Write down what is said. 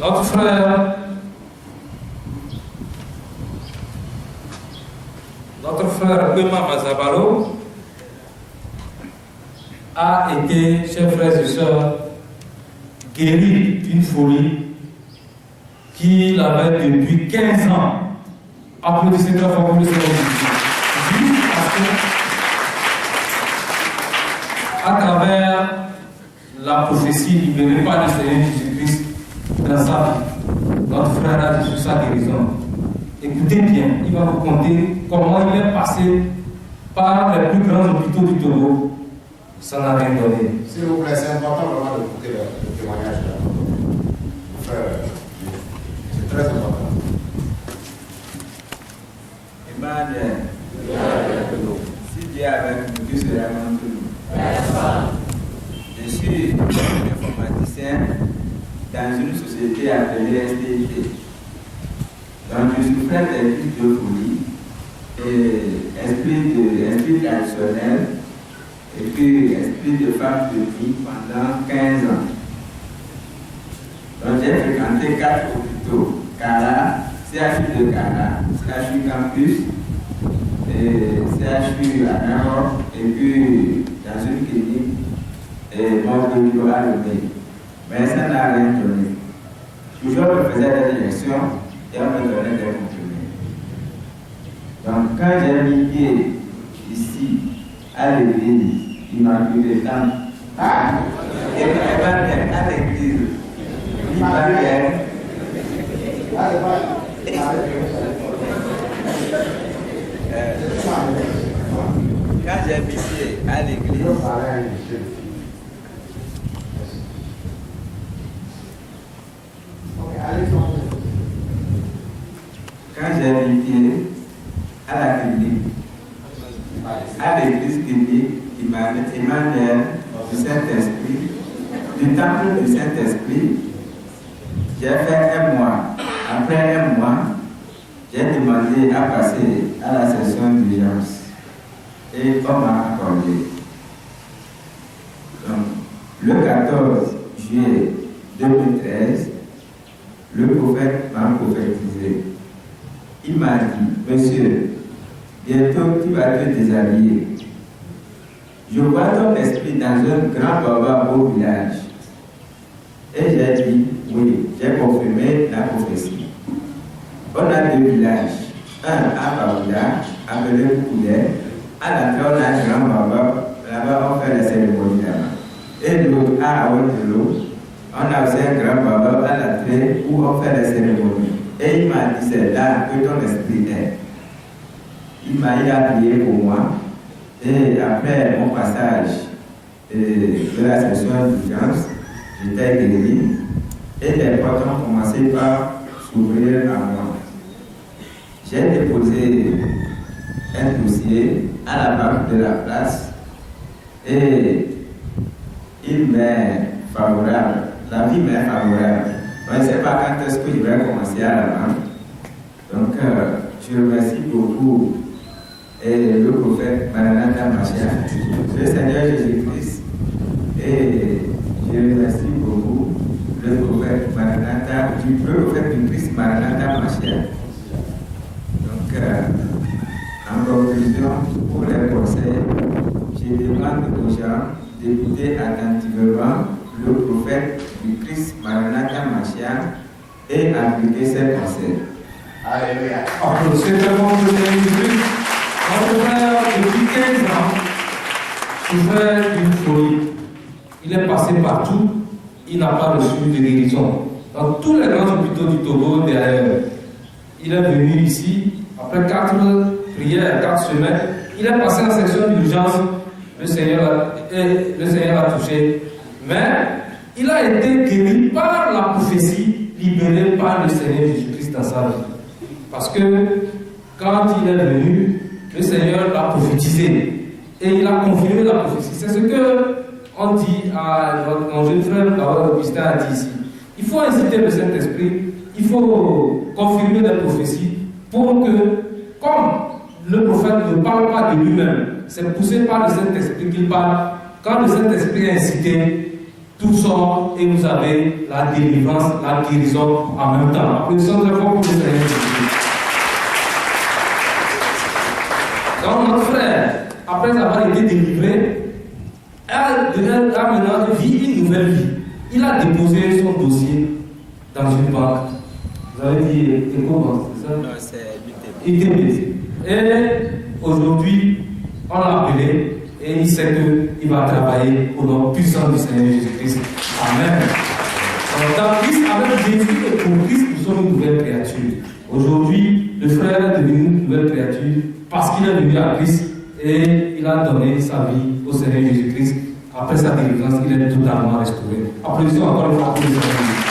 Notre frère Bema Mazabalo a été, chers frères et sœurs, guéri d'une folie qu'il avait depuis 15 ans. Applaudissez très fort pour le Seigneur Jésus. Juste parce que, à travers la prophétie libérée par le Seigneur Jésus-Christ dans sa vie, notre frère a reçu sa guérison. Écoutez bien, il va vous conter comment il est passé par les plus grands hôpitaux du Togo. Ça n'a rien donné. S'il vous plaît, c'est important vraiment d'écouter le témoignage de frère. C'est très important. Emmanuel, si Dieu est avec nous, Dieu sera avec nous. Je suis informaticien dans une société appelée STT. Donc je souffrais des crises de folie et esprit traditionnel et puis esprit de femme de vie pendant 15 ans. Donc j'ai fréquenté 4 hôpitaux, Kara, CHU de Kara, CHU Campus, CHU à Nahor et puis dans une clinique et Montpellier à Lomé. Mais ça n'a rien donné. Toujours je faisais des injections et on me donnait des comprimés. Donc quand j'ai mis pied ici à l'église, il m'a pris le temps. Et à l'église, il m'a pris. Quand j'ai mis pied à l'église, quand j'ai mis pied à la clinique, à l'église clinique, Emmanuel du Saint-Esprit, du temple du Saint-Esprit, j'ai fait un mois. Après un mois, j'ai demandé à passer à la session d'urgence et on m'a accordé. Donc, le 14 juillet 2013, le prophète m'a prophétisé. Il m'a dit, monsieur, bientôt tu vas te déshabiller. Je vois ton esprit dans un grand baba au village. Et j'ai dit, oui, j'ai confirmé la prophétie. On a 2 villages, un à Baouda, appelé Koukoudé. À l'entrée, on a un grand baba, là-bas on fait les cérémonies là-bas. Et l'autre à Aouetelo, on a aussi un grand baba à l'entrée où on fait les cérémonies. Et il m'a dit, c'est là que ton esprit est. Il m'a prié pour moi. Et après mon passage de la session d'urgence, j'étais guéri. Et les portes ont commencé par s'ouvrir à moi. J'ai déposé un dossier à la banque de la place et il m'est favorable. La vie m'est favorable. Je ne sais pas quand est-ce que je vais commencer à la banque. Donc, je remercie beaucoup le prophète Maranatha Mashiach, le Seigneur Jésus-Christ. Et je remercie beaucoup le prophète Maranatha, le prophète du Christ Maranatha Mashiach. Donc, en conclusion, pour les conseils, je demande aux gens d'écouter attentivement le prophète du Christ Maranatha Mashiach et appliquer ses conseils. Alléluia. Applaudissez vraiment le Seigneur Jésus. Notre frère, depuis 15 ans, souffrait d'une folie. Il est passé partout, il n'a pas reçu de guérison. Dans tous les grands hôpitaux du Togo, derrière, il est venu ici, après 4 prières, 4 semaines, il est passé en section d'urgence, le Seigneur a touché. Mais il a été guéri par la prophétie libérée par le Seigneur Jésus-Christ dans sa vie. Parce que quand il est venu, le Seigneur l'a prophétisé et il a confirmé la prophétie. C'est ce que on dit à mon jeune frère Augustin a dit ici. Il faut inciter le Saint-Esprit, il faut confirmer la prophétie pour que, comme le prophète ne parle pas de lui-même, c'est poussé par le Saint-Esprit qu'il parle. Quand le Saint-Esprit est incité, tout sort et vous avez la délivrance, la guérison en même temps. Applaudissons très fort pour le Seigneur Jésus-Christ. Donc notre frère, après avoir été délivré, a maintenant vit une nouvelle vie. Il a déposé son dossier dans une banque. Vous avez dit EcoBank, c'est ça? Non, c'est UTB. Et aujourd'hui, on l'a appelé et il sait qu'il va travailler au nom puissant du Seigneur Jésus-Christ. Amen. Dans Christ, avec Jésus et pour Christ, nous sommes une nouvelle créature. Aujourd'hui, le frère est devenu une nouvelle créature parce qu'il est venu à Christ et il a donné sa vie au Seigneur Jésus-Christ. Après sa délivrance, il est totalement restauré. Applaudissons encore une fois pour le Seigneur Jésus.